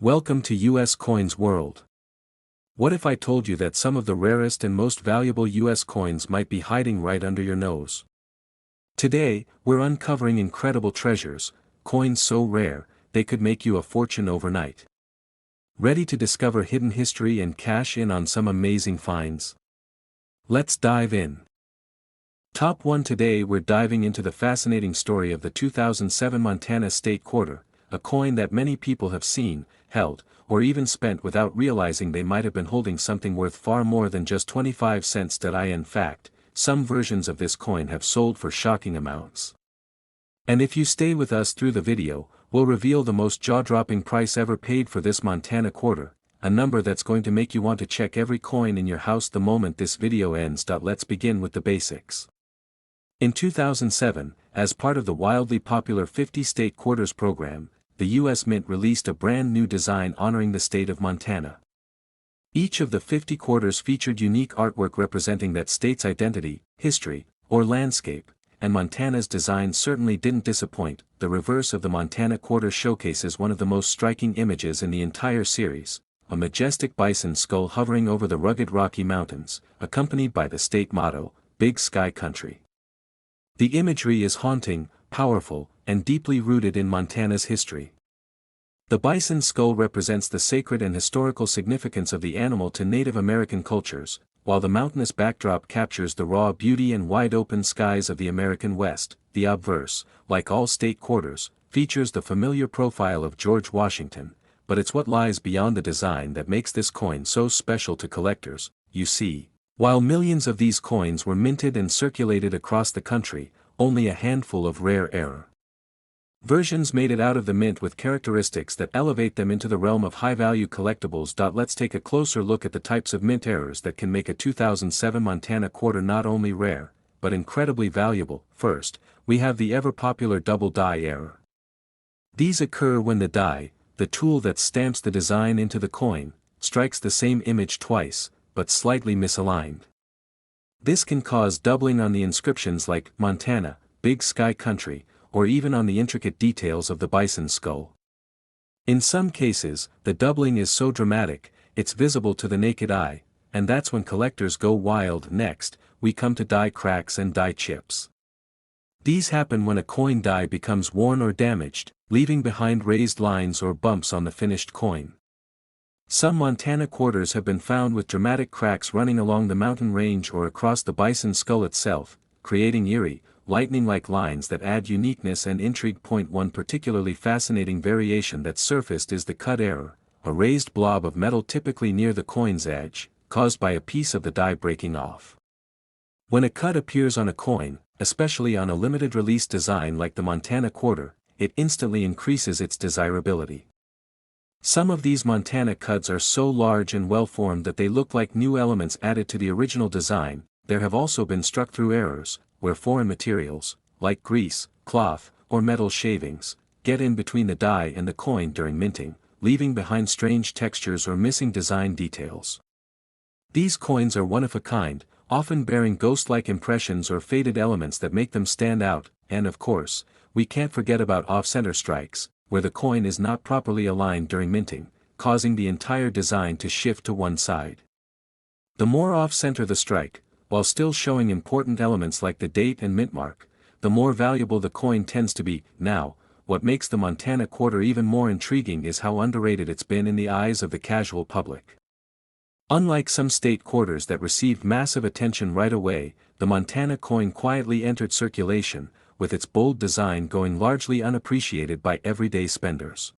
Welcome to US Coins World. What if I told you that some of the rarest and most valuable US coins might be hiding right under your nose? Today, we're uncovering incredible treasures, coins so rare, they could make you a fortune overnight. Ready to discover hidden history and cash in on some amazing finds? Let's dive in. Top 1. Today we're diving into the fascinating story of the 2007 Montana State Quarter, a coin that many people have seen, held, or even spent without realizing they might have been holding something worth far more than just 25 cents. In fact, some versions of this coin have sold for shocking amounts. And if you stay with us through the video, we'll reveal the most jaw-dropping price ever paid for this Montana quarter, a number that's going to make you want to check every coin in your house the moment this video ends. Let's begin with the basics. In 2007, as part of the wildly popular 50 State Quarters program, the U.S. Mint released a brand new design honoring the state of Montana. Each of the 50 quarters featured unique artwork representing that state's identity, history, or landscape, and Montana's design certainly didn't disappoint. The reverse of the Montana quarter showcases one of the most striking images in the entire series, a majestic bison skull hovering over the rugged Rocky Mountains, accompanied by the state motto, "Big Sky Country." The imagery is haunting, powerful, and deeply rooted in Montana's history. The bison skull represents the sacred and historical significance of the animal to Native American cultures, while the mountainous backdrop captures the raw beauty and wide-open skies of the American West. The obverse, like all state quarters, features the familiar profile of George Washington, but it's what lies beyond the design that makes this coin so special to collectors. You see, while millions of these coins were minted and circulated across the country, only a handful of rare versions made it out of the mint with characteristics that elevate them into the realm of high-value collectibles. Let's take a closer look at the types of mint errors that can make a 2007 Montana quarter not only rare, but incredibly valuable. First, we have the ever-popular double die error. These occur when the die, the tool that stamps the design into the coin, strikes the same image twice, but slightly misaligned. This can cause doubling on the inscriptions like Montana, Big Sky Country, or even on the intricate details of the bison skull. In some cases, the doubling is so dramatic, it's visible to the naked eye, and that's when collectors go wild. Next, we come to die cracks and die chips. These happen when a coin die becomes worn or damaged, leaving behind raised lines or bumps on the finished coin. Some Montana quarters have been found with dramatic cracks running along the mountain range or across the bison skull itself, creating eerie, lightning-like lines that add uniqueness and intrigue. One particularly fascinating variation that surfaced is the cut error, a raised blob of metal typically near the coin's edge, caused by a piece of the die breaking off. When a cut appears on a coin, especially on a limited release design like the Montana quarter, it instantly increases its desirability. Some of these Montana cuts are so large and well-formed that they look like new elements added to the original design. There have also been struck-through errors, where foreign materials, like grease, cloth, or metal shavings, get in between the die and the coin during minting, leaving behind strange textures or missing design details. These coins are one of a kind, often bearing ghost-like impressions or faded elements that make them stand out, and of course, we can't forget about off-center strikes, where the coin is not properly aligned during minting, causing the entire design to shift to one side. The more off-center the strike, while still showing important elements like the date and mint mark, the more valuable the coin tends to be. Now, what makes the Montana quarter even more intriguing is how underrated it's been in the eyes of the casual public. Unlike some state quarters that received massive attention right away, the Montana coin quietly entered circulation, with its bold design going largely unappreciated by everyday spenders.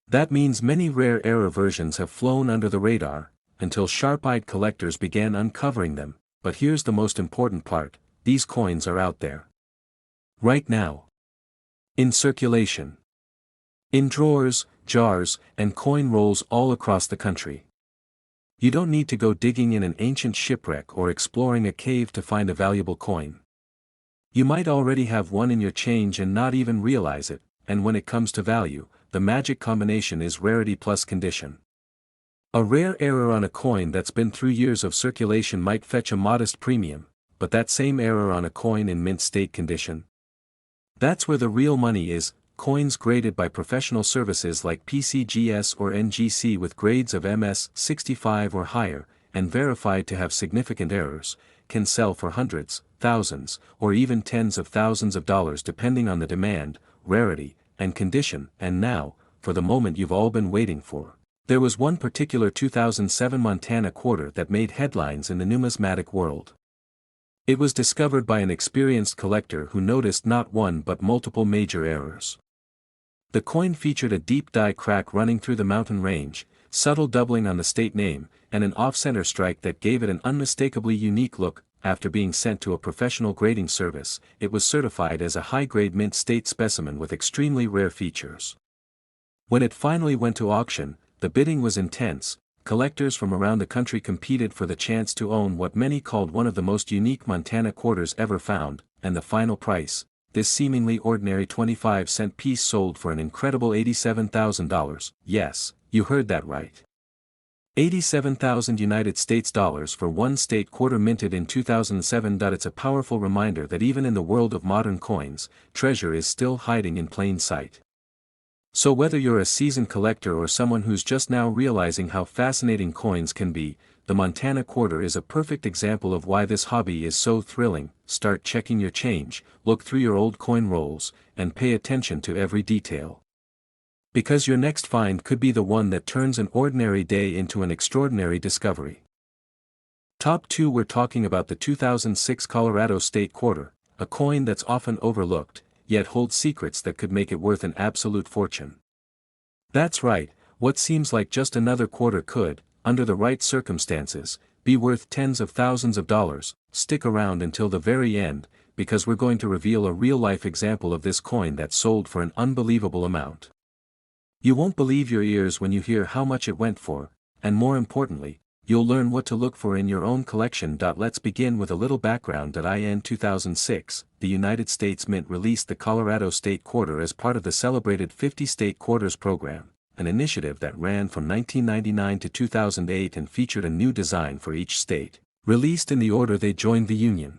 That means many rare error versions have flown under the radar, until sharp-eyed collectors began uncovering them. But here's the most important part, these coins are out there. Right now. In circulation. In drawers, jars, and coin rolls all across the country. You don't need to go digging in an ancient shipwreck or exploring a cave to find a valuable coin. You might already have one in your change and not even realize it, and when it comes to value, the magic combination is rarity plus condition. A rare error on a coin that's been through years of circulation might fetch a modest premium, but that same error on a coin in mint state condition? That's where the real money is. coins graded by professional services like PCGS or NGC with grades of MS 65 or higher, and verified to have significant errors, can sell for hundreds, thousands, or even tens of thousands of dollars depending on the demand, rarity, and condition. And now, for the moment you've all been waiting for. There was one particular 2007 Montana quarter that made headlines in the numismatic world. It was discovered by an experienced collector who noticed not one but multiple major errors. The coin featured a deep die crack running through the mountain range, subtle doubling on the state name, and an off-center strike that gave it an unmistakably unique look. After being sent to a professional grading service, it was certified as a high-grade mint state specimen with extremely rare features. When it finally went to auction, the bidding was intense. Collectors from around the country competed for the chance to own what many called one of the most unique Montana quarters ever found, and the final price, this seemingly ordinary 25-cent piece sold for an incredible $87,000. Yes, you heard that right. 87,000 United States dollars for one state quarter minted in 2007. It's a powerful reminder that even in the world of modern coins, treasure is still hiding in plain sight. So whether you're a seasoned collector or someone who's just now realizing how fascinating coins can be, the Montana quarter is a perfect example of why this hobby is so thrilling. Start checking your change, look through your old coin rolls, and pay attention to every detail. Because your next find could be the one that turns an ordinary day into an extraordinary discovery. Top 2. We're talking about the 2006 Colorado State Quarter, a coin that's often overlooked, yet holds secrets that could make it worth an absolute fortune. That's right, what seems like just another quarter could, under the right circumstances, be worth tens of thousands of dollars. Stick around until the very end, because we're going to reveal a real-life example of this coin that sold for an unbelievable amount. You won't believe your ears when you hear how much it went for, and more importantly, you'll learn what to look for in your own collection. Let's begin with a little background. In 2006, the United States Mint released the Colorado State Quarter as part of the celebrated 50 State Quarters program, an initiative that ran from 1999 to 2008 and featured a new design for each state, released in the order they joined the Union.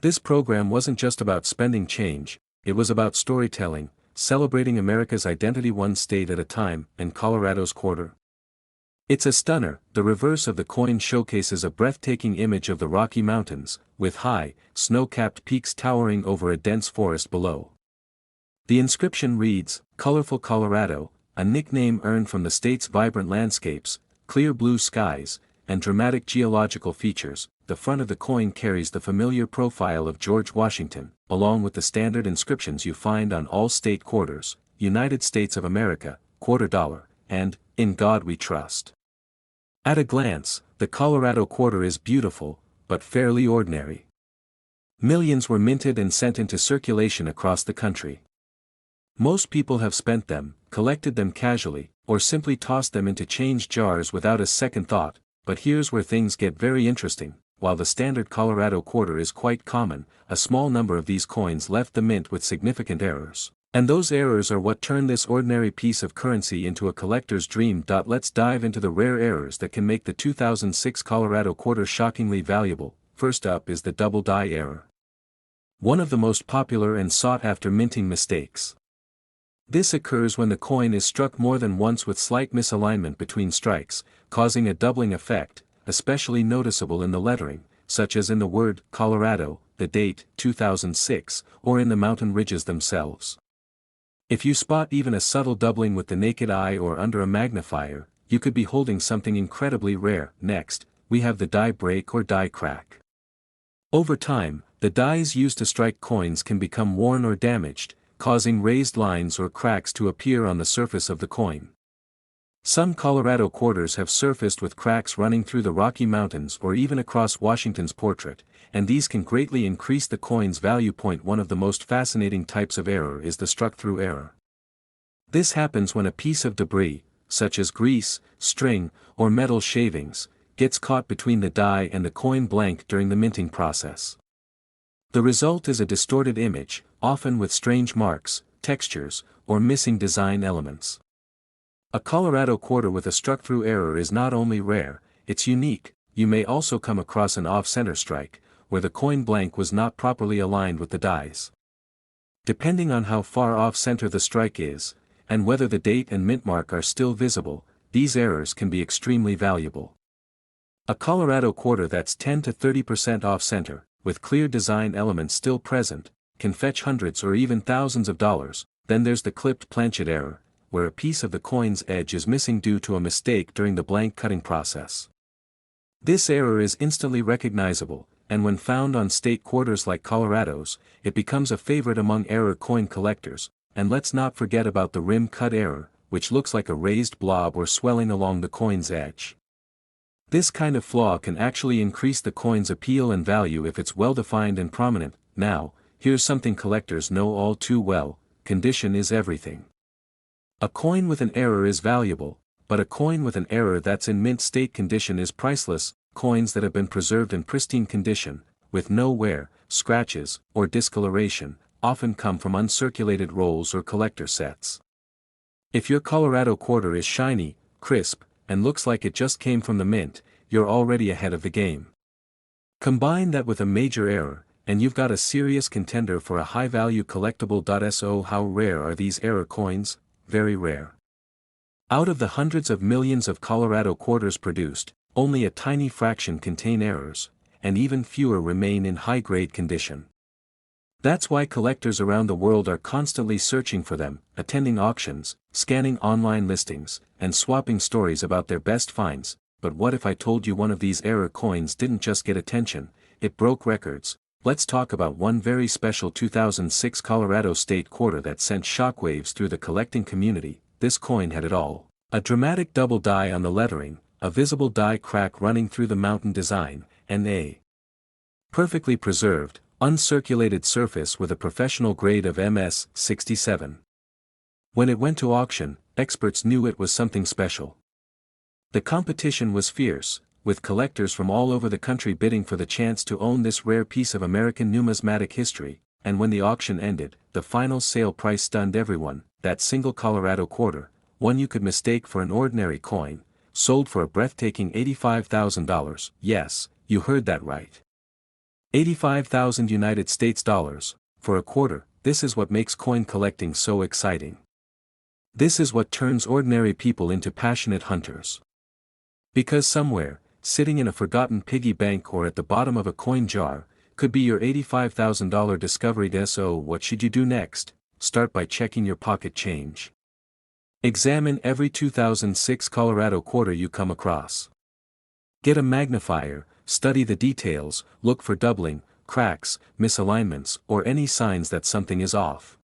This program wasn't just about spending change, it was about storytelling, celebrating America's identity one state at a time, and Colorado's quarter. It's a stunner. The reverse of the coin showcases a breathtaking image of the Rocky Mountains, with high, snow-capped peaks towering over a dense forest below. The inscription reads, "Colorful Colorado," a nickname earned from the state's vibrant landscapes, clear blue skies, and dramatic geological features. The front of the coin carries the familiar profile of George Washington, along with the standard inscriptions you find on all state quarters: United States of America, quarter dollar, and "In God We Trust." At a glance, the Colorado quarter is beautiful, but fairly ordinary. Millions were minted and sent into circulation across the country. Most people have spent them, collected them casually, or simply tossed them into change jars without a second thought. But here's where things get very interesting. While the standard Colorado quarter is quite common, a small number of these coins left the mint with significant errors. And those errors are what turn this ordinary piece of currency into a collector's dream. Let's dive into the rare errors that can make the 2006 Colorado quarter shockingly valuable. First up is the double die error. One of the most popular and sought-after minting mistakes. This occurs when the coin is struck more than once with slight misalignment between strikes, causing a doubling effect, especially noticeable in the lettering, such as in the word Colorado, the date 2006, or in the mountain ridges themselves. If you spot even a subtle doubling with the naked eye or under a magnifier, you could be holding something incredibly rare. Next, we have the die break or die crack. Over time, the dies used to strike coins can become worn or damaged, causing raised lines or cracks to appear on the surface of the coin. Some Colorado quarters have surfaced with cracks running through the Rocky Mountains or even across Washington's portrait, and these can greatly increase the coin's value. One of the most fascinating types of error is the struck-through error. This happens when a piece of debris, such as grease, string, or metal shavings, gets caught between the die and the coin blank during the minting process. The result is a distorted image, often with strange marks, textures, or missing design elements. A Colorado quarter with a struck-through error is not only rare, it's unique. You may also come across an off-center strike, where the coin blank was not properly aligned with the dies. Depending on how far off-center the strike is, and whether the date and mint mark are still visible, these errors can be extremely valuable. A Colorado quarter that's 10 to 30% off-center, with clear design elements still present, can fetch hundreds or even thousands of dollars. Then there's the clipped planchet error, where a piece of the coin's edge is missing due to a mistake during the blank cutting process. This error is instantly recognizable, and when found on state quarters like Colorado's, it becomes a favorite among error coin collectors. And let's not forget about the rim cut error, which looks like a raised blob or swelling along the coin's edge. This kind of flaw can actually increase the coin's appeal and value if it's well-defined and prominent. Now, here's something collectors know all too well: condition is everything. A coin with an error is valuable, but a coin with an error that's in mint state condition is priceless. Coins that have been preserved in pristine condition, with no wear, scratches, or discoloration, often come from uncirculated rolls or collector sets. If your Colorado quarter is shiny, crisp, and looks like it just came from the mint, you're already ahead of the game. Combine that with a major error, and you've got a serious contender for a high-value collectible. So how rare are these error coins? Very rare. Out of the hundreds of millions of Colorado quarters produced, only a tiny fraction contain errors, and even fewer remain in high-grade condition. That's why collectors around the world are constantly searching for them, attending auctions, scanning online listings, and swapping stories about their best finds. But what if I told you one of these error coins didn't just get attention, it broke records? Let's talk about one very special 2006 Colorado state quarter that sent shockwaves through the collecting community. This coin had it all: a dramatic double die on the lettering, a visible die crack running through the mountain design, and a perfectly preserved, uncirculated surface with a professional grade of MS-67. When it went to auction, experts knew it was something special. The competition was fierce, with collectors from all over the country bidding for the chance to own this rare piece of American numismatic history. And when the auction ended, the final sale price stunned everyone. That single Colorado quarter, one you could mistake for an ordinary coin, sold for a breathtaking $85,000. Yes, you heard that right. 85,000 United States dollars, for a quarter. This is what makes coin collecting so exciting. This is what turns ordinary people into passionate hunters. Because somewhere, sitting in a forgotten piggy bank or at the bottom of a coin jar, could be your $85,000 discovery. So what should you do next? Start by checking your pocket change. Examine every 2006 Colorado quarter you come across. Get a magnifier, study the details, look for doubling, cracks, misalignments, or any signs that something is off.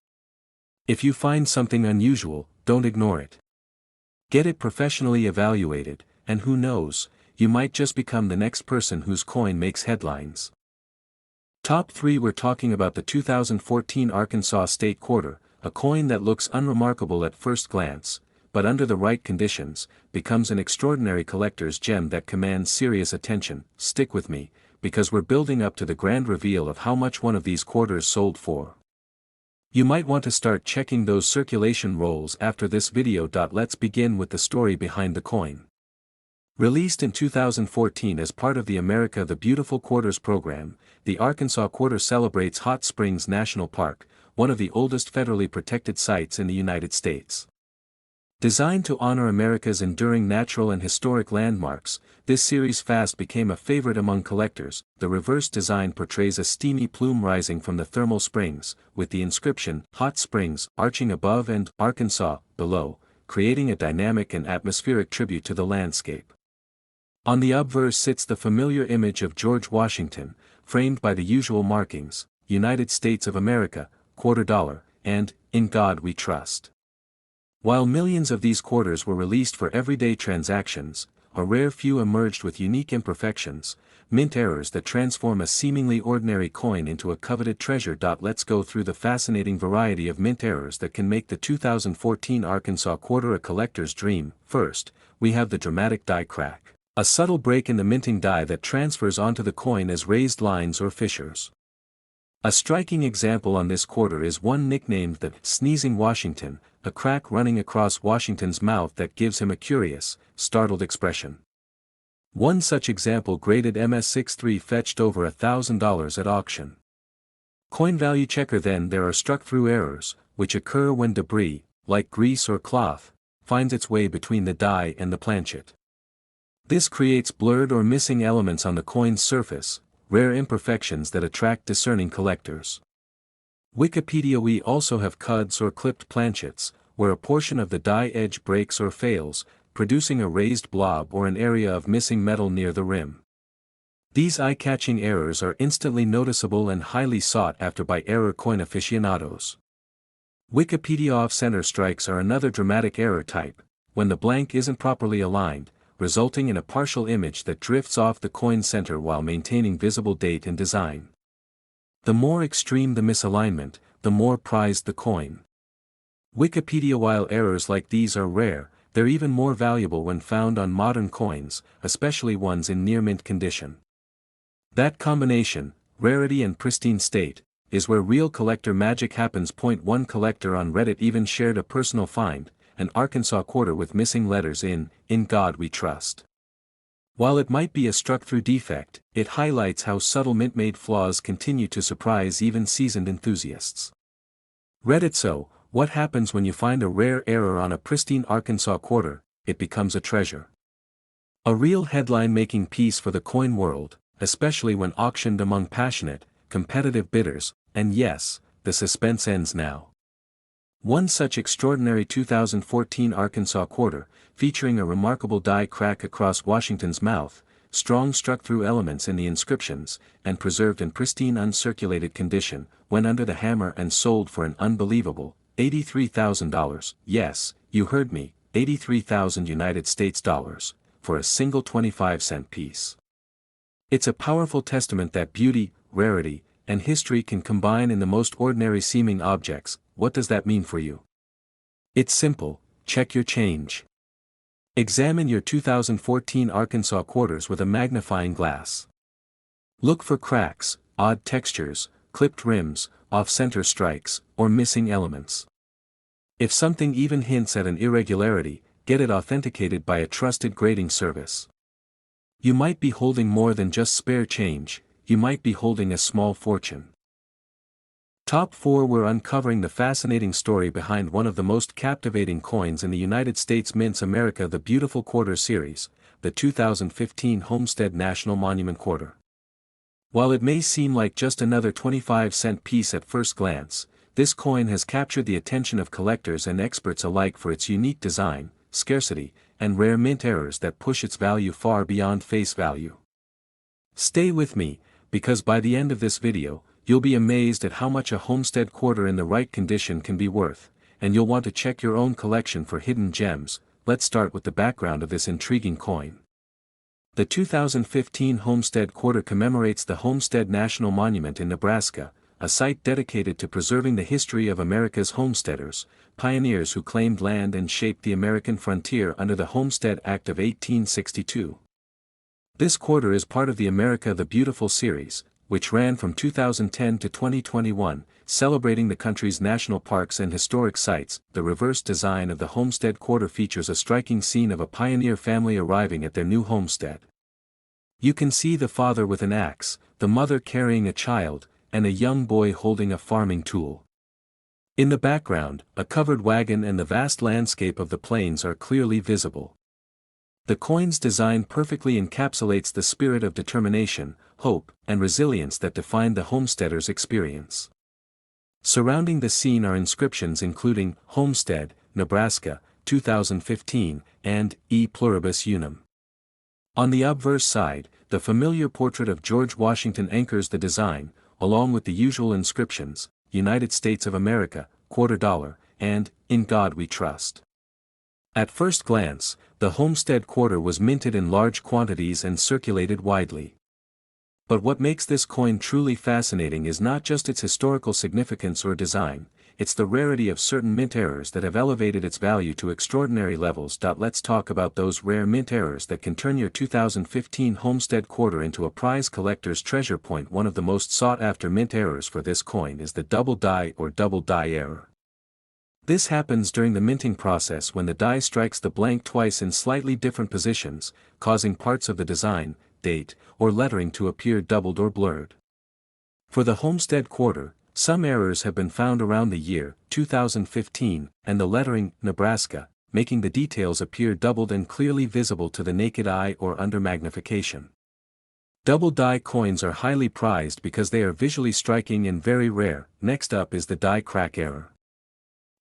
If you find something unusual, don't ignore it. Get it professionally evaluated, and who knows, you might just become the next person whose coin makes headlines. Top 3. We're talking about the 2014 Arkansas State Quarter, a coin that looks unremarkable at first glance, but under the right conditions, becomes an extraordinary collector's gem that commands serious attention. Stick with me, because we're building up to the grand reveal of how much one of these quarters sold for. You might want to start checking those circulation rolls after this video. Let's begin with the story behind the coin. Released in 2014 as part of the America the Beautiful Quarters program, the Arkansas Quarter celebrates Hot Springs National Park, one of the oldest federally protected sites in the United States. Designed to honor America's enduring natural and historic landmarks, this series fast became a favorite among collectors. The reverse design portrays a steamy plume rising from the thermal springs, with the inscription "Hot Springs" arching above and "Arkansas" below, creating a dynamic and atmospheric tribute to the landscape. On the obverse sits the familiar image of George Washington, framed by the usual markings: United States of America, $quarter, and "In God We Trust." While millions of these quarters were released for everyday transactions, a rare few emerged with unique imperfections, mint errors that transform a seemingly ordinary coin into a coveted treasure. Let's go through the fascinating variety of mint errors that can make the 2014 Arkansas quarter a collector's dream. First, we have the dramatic die crack, a subtle break in the minting die that transfers onto the coin as raised lines or fissures. A striking example on this quarter is one nicknamed the "Sneezing Washington," a crack running across Washington's mouth that gives him a curious, startled expression. One such example, graded MS-63, fetched over $1,000 at auction. Coin value checker. Then there are struck-through errors, which occur when debris, like grease or cloth, finds its way between the die and the planchet. This creates blurred or missing elements on the coin's surface, rare imperfections that attract discerning collectors. Wikipedia. We also have cuds or clipped planchets, where a portion of the die edge breaks or fails, producing a raised blob or an area of missing metal near the rim. These eye-catching errors are instantly noticeable and highly sought after by error coin aficionados. Wikipedia off-center strikes are another dramatic error type, when the blank isn't properly aligned, resulting in a partial image that drifts off the coin center while maintaining visible date and design. The more extreme the misalignment, the more prized the coin. Wikipedia. While errors like these are rare, they're even more valuable when found on modern coins, especially ones in near-mint condition. That combination, rarity and pristine state, is where real collector magic happens. One collector on Reddit even shared a personal find, an Arkansas quarter with missing letters in God We Trust. While it might be a struck-through defect, it highlights how subtle mint-made flaws continue to surprise even seasoned enthusiasts. Reddit. So, what happens when you find a rare error on a pristine Arkansas quarter? It becomes a treasure. A real headline-making piece for the coin world, especially when auctioned among passionate, competitive bidders, and yes, the suspense ends now. One such extraordinary 2014 Arkansas quarter, featuring a remarkable die crack across Washington's mouth, strong struck-through elements in the inscriptions, and preserved in pristine uncirculated condition, went under the hammer and sold for an unbelievable $83,000. Yes, you heard me, 83,000 United States dollars, for a single 25-cent piece. It's a powerful testament that beauty, rarity, and history can combine in the most ordinary seeming objects. What does that mean for you? It's simple: check your change. Examine your 2014 Arkansas quarters with a magnifying glass. Look for cracks, odd textures, clipped rims, off-center strikes, or missing elements. If something even hints at an irregularity, get it authenticated by a trusted grading service. You might be holding more than just spare change, you might be holding a small fortune. Top 4. We're uncovering the fascinating story behind one of the most captivating coins in the United States mints. America. The Beautiful Quarter Series, the 2015 Homestead National Monument Quarter. While it may seem like just another 25-cent piece at first glance, this coin has captured the attention of collectors and experts alike for its unique design, scarcity, and rare mint errors that push its value far beyond face value. Stay with me, because by the end of this video, you'll be amazed at how much a homestead quarter in the right condition can be worth, and you'll want to check your own collection for hidden gems. Let's start with the background of this intriguing coin. The 2015 Homestead Quarter commemorates the Homestead National Monument in Nebraska, a site dedicated to preserving the history of America's homesteaders, pioneers who claimed land and shaped the American frontier under the Homestead Act of 1862. This quarter is part of the America the Beautiful series, which ran from 2010 to 2021, celebrating the country's national parks and historic sites. The reverse design of the Homestead Quarter features a striking scene of a pioneer family arriving at their new homestead. You can see the father with an axe, the mother carrying a child, and a young boy holding a farming tool. In the background, a covered wagon and the vast landscape of the plains are clearly visible. The coin's design perfectly encapsulates the spirit of determination, hope, and resilience that defined the homesteader's experience. Surrounding the scene are inscriptions including Homestead, Nebraska, 2015, and E Pluribus Unum. On the obverse side, the familiar portrait of George Washington anchors the design, along with the usual inscriptions, United States of America, $quarter, and In God We Trust. At first glance, the Homestead Quarter was minted in large quantities and circulated widely. But what makes this coin truly fascinating is not just its historical significance or design, it's the rarity of certain mint errors that have elevated its value to extraordinary levels. Let's talk about those rare mint errors that can turn your 2015 Homestead Quarter into a prize collector's treasure. One of the most sought-after mint errors for this coin is the double die or double die error. This happens during the minting process when the die strikes the blank twice in slightly different positions, causing parts of the design, date, or lettering to appear doubled or blurred. For the Homestead Quarter, Some errors have been found around the year 2015, and the lettering Nebraska, making the details appear doubled and clearly visible to the naked eye or under magnification. Double die coins are highly prized because they are visually striking and very rare. Next up is the die crack error.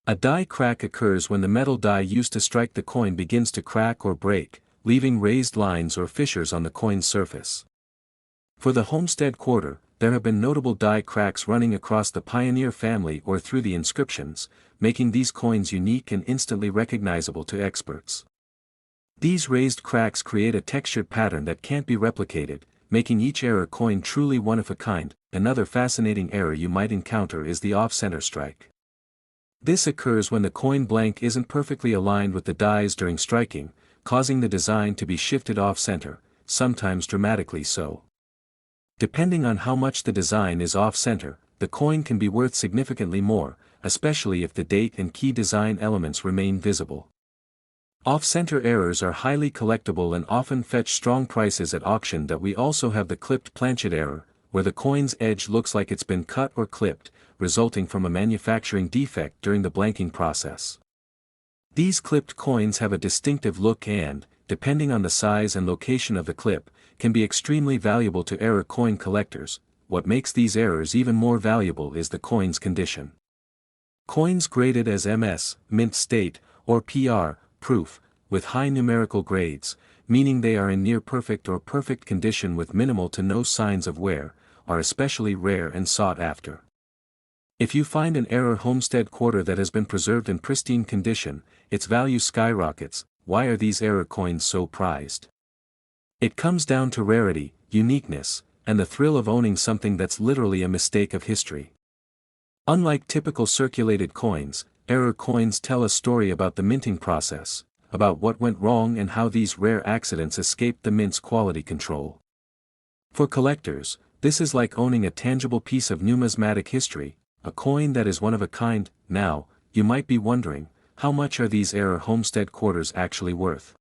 A die crack occurs when the metal die used to strike the coin begins to crack or break, leaving raised lines or fissures on the coin's surface. For the Homestead Quarter, there have been notable die cracks running across the Pioneer family or through the inscriptions, making these coins unique and instantly recognizable to experts. These raised cracks create a textured pattern that can't be replicated, making each error coin truly one of a kind. Another fascinating error you might encounter is the off-center strike. This occurs when the coin blank isn't perfectly aligned with the dies during striking, causing the design to be shifted off-center, sometimes dramatically so. Depending on how much the design is off-center, the coin can be worth significantly more, especially if the date and key design elements remain visible. Off-center errors are highly collectible and often fetch strong prices at auction. That we also have the clipped planchet error, where the coin's edge looks like it's been cut or clipped, resulting from a manufacturing defect during the blanking process. These clipped coins have a distinctive look and, depending on the size and location of the clip, can be extremely valuable to error coin collectors. What makes these errors even more valuable is the coin's condition. Coins graded as MS, mint state, or PR, proof, with high numerical grades, meaning they are in near perfect or perfect condition with minimal to no signs of wear, are especially rare and sought after. If you find an error Homestead Quarter that has been preserved in pristine condition, its value skyrockets. Why are these error coins so prized? It comes down to rarity, uniqueness, and the thrill of owning something that's literally a mistake of history. Unlike typical circulated coins, error coins tell a story about the minting process, about what went wrong and how these rare accidents escaped the mint's quality control. For collectors, this is like owning a tangible piece of numismatic history, a coin that is one of a kind. Now, you might be wondering, how much are these error Homestead Quarters actually worth?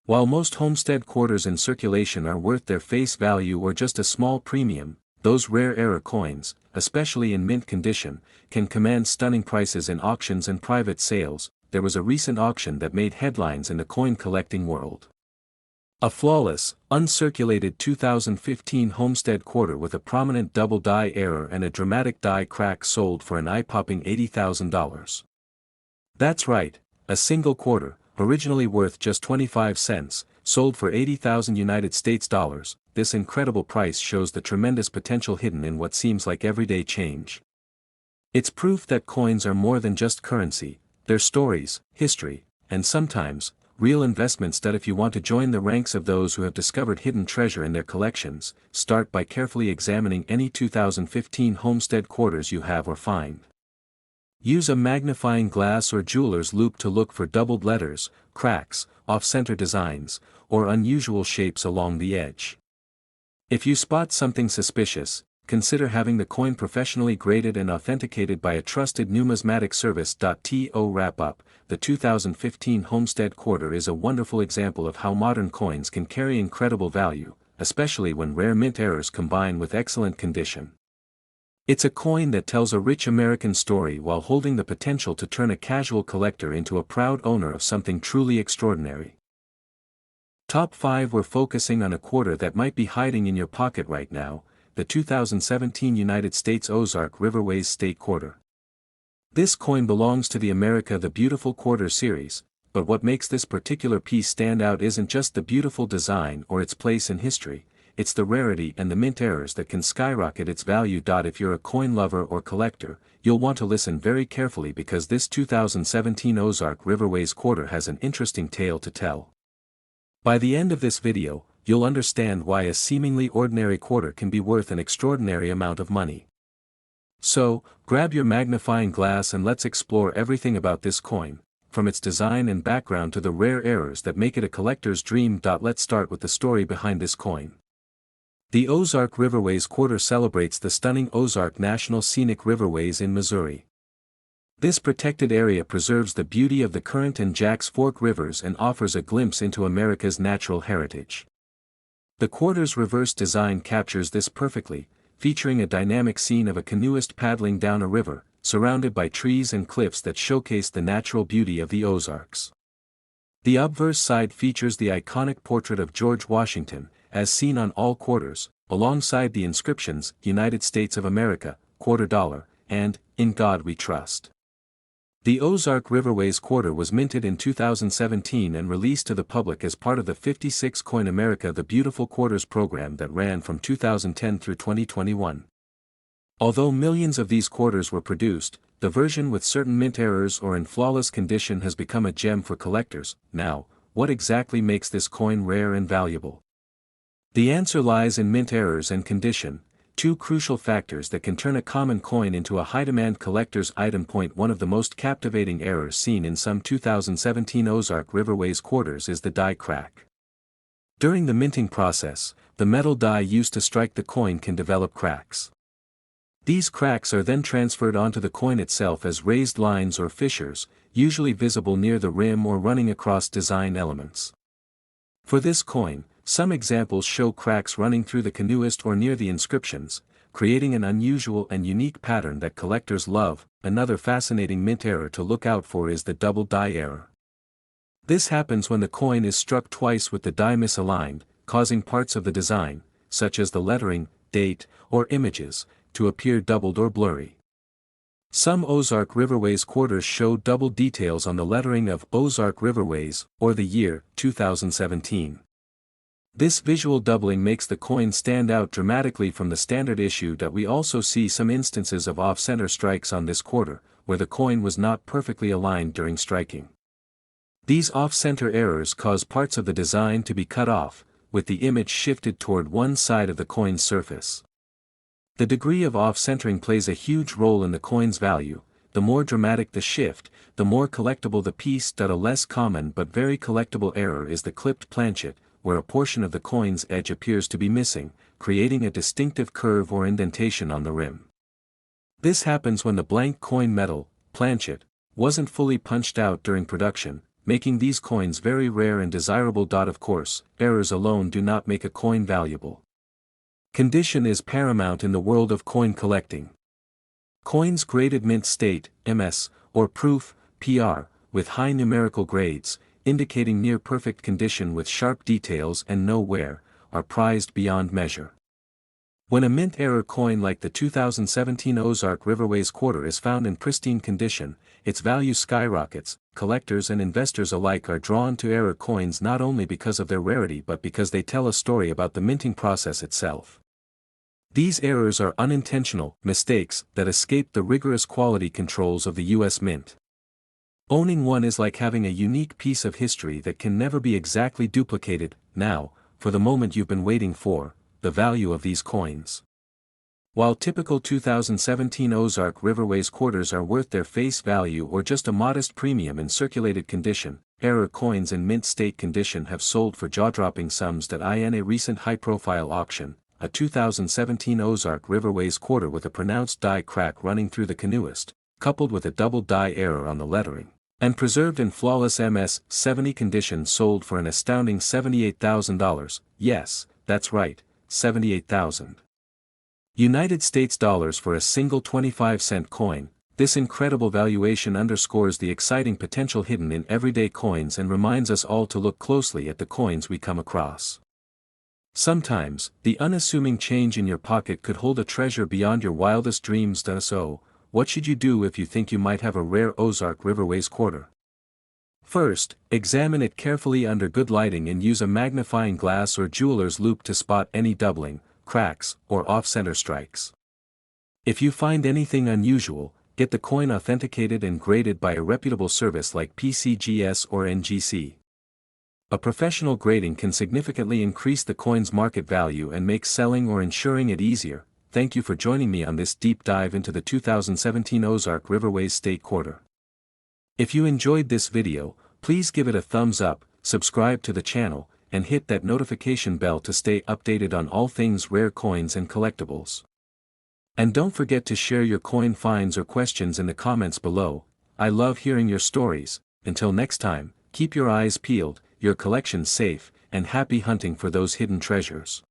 While most Homestead Quarters in circulation are worth their face value or just a small premium, those rare error coins, especially in mint condition, can command stunning prices in auctions and private sales. There was a recent auction that made headlines in the coin collecting world. A flawless, uncirculated 2015 Homestead Quarter with a prominent double die error and a dramatic die crack sold for an eye-popping $80,000. That's right, a single quarter, originally worth just 25 cents, sold for 80,000 United States dollars. This incredible price shows the tremendous potential hidden in what seems like everyday change. It's proof that coins are more than just currency, they're stories, history, and sometimes, real investments. That if you want to join the ranks of those who have discovered hidden treasure in their collections, start by carefully examining any 2015 Homestead Quarters you have or find. Use a magnifying glass or jeweler's loupe to look for doubled letters, cracks, off-center designs, or unusual shapes along the edge. If you spot something suspicious, consider having the coin professionally graded and authenticated by a trusted numismatic service. To wrap up, the 2015 Homestead Quarter is a wonderful example of how modern coins can carry incredible value, especially when rare mint errors combine with excellent condition. It's a coin that tells a rich American story while holding the potential to turn a casual collector into a proud owner of something truly extraordinary. Top 5. We're focusing on a quarter that might be hiding in your pocket right now, the 2017 United States Ozark Riverways State Quarter. This coin belongs to the America the Beautiful Quarter series, but what makes this particular piece stand out isn't just the beautiful design or its place in history, it's the rarity and the mint errors that can skyrocket its value. If you're a coin lover or collector, you'll want to listen very carefully because this 2017 Ozark Riverways Quarter has an interesting tale to tell. By the end of this video, you'll understand why a seemingly ordinary quarter can be worth an extraordinary amount of money. So, grab your magnifying glass and let's explore everything about this coin, from its design and background to the rare errors that make it a collector's dream. Let's start with the story behind this coin. The Ozark Riverways Quarter celebrates the stunning Ozark National Scenic Riverways in Missouri. This protected area preserves the beauty of the Current and Jack's Fork rivers and offers a glimpse into America's natural heritage. The quarter's reverse design captures this perfectly, featuring a dynamic scene of a canoeist paddling down a river, surrounded by trees and cliffs that showcase the natural beauty of the Ozarks. The obverse side features the iconic portrait of George Washington, as seen on all quarters, alongside the inscriptions, United States of America, $quarter, and, In God We Trust. The Ozark Riverways quarter was minted in 2017 and released to the public as part of the 56 Coin America The Beautiful Quarters program that ran from 2010 through 2021. Although millions of these quarters were produced, the version with certain mint errors or in flawless condition has become a gem for collectors. Now, what exactly makes this coin rare and valuable? The answer lies in mint errors and condition, two crucial factors that can turn a common coin into a high-demand collector's item. One of the most captivating errors seen in some 2017 Ozark Riverways quarters is the die crack. During the minting process, the metal die used to strike the coin can develop cracks. These cracks are then transferred onto the coin itself as raised lines or fissures, usually visible near the rim or running across design elements. For this coin, some examples show cracks running through the canoeist or near the inscriptions, creating an unusual and unique pattern that collectors love. Another fascinating mint error to look out for is the double die error. This happens when the coin is struck twice with the die misaligned, causing parts of the design, such as the lettering, date, or images, to appear doubled or blurry. Some Ozark Riverways quarters show double details on the lettering of Ozark Riverways, or the year, 2017. This visual doubling makes the coin stand out dramatically from the standard issue. We also see some instances of off-center strikes on this quarter, where the coin was not perfectly aligned during striking. These off-center errors cause parts of the design to be cut off, with the image shifted toward one side of the coin's surface. The degree of off-centering plays a huge role in the coin's value. The more dramatic the shift, the more collectible the piece. A less common but very collectible error is the clipped planchet, where a portion of the coin's edge appears to be missing, creating a distinctive curve or indentation on the rim. This happens when the blank coin metal, planchet, wasn't fully punched out during production, making these coins very rare and desirable. Of course, errors alone do not make a coin valuable. Condition is paramount in the world of coin collecting. Coins graded mint state, MS, or proof, PR, with high numerical grades, indicating near-perfect condition with sharp details and no wear, are prized beyond measure. When a mint error coin like the 2017 Ozark Riverways quarter is found in pristine condition, its value skyrockets. Collectors and investors alike are drawn to error coins not only because of their rarity but because they tell a story about the minting process itself. These errors are unintentional mistakes that escape the rigorous quality controls of the U.S. Mint. Owning one is like having a unique piece of history that can never be exactly duplicated. Now, for the moment you've been waiting for, the value of these coins. While typical 2017 Ozark Riverways quarters are worth their face value or just a modest premium in circulated condition, error coins in mint state condition have sold for jaw-dropping sums. In a recent high-profile auction, a 2017 Ozark Riverways quarter with a pronounced die crack running through the canoeist, coupled with a double die error on the lettering, and preserved in flawless MS-70 condition sold for an astounding $78,000, yes, that's right, $78,000 United States dollars for a single 25-cent coin. This incredible valuation underscores the exciting potential hidden in everyday coins and reminds us all to look closely at the coins we come across. Sometimes, the unassuming change in your pocket could hold a treasure beyond your wildest dreams. So, what should you do if you think you might have a rare Ozark Riverways quarter? First, examine it carefully under good lighting and use a magnifying glass or jeweler's loupe to spot any doubling, cracks, or off-center strikes. If you find anything unusual, get the coin authenticated and graded by a reputable service like PCGS or NGC. A professional grading can significantly increase the coin's market value and make selling or insuring it easier. Thank you for joining me on this deep dive into the 2017 Ozark Riverways State Quarter. If you enjoyed this video, please give it a thumbs up, subscribe to the channel, and hit that notification bell to stay updated on all things rare coins and collectibles. And don't forget to share your coin finds or questions in the comments below. I love hearing your stories. Until next time, keep your eyes peeled, your collection safe, and happy hunting for those hidden treasures.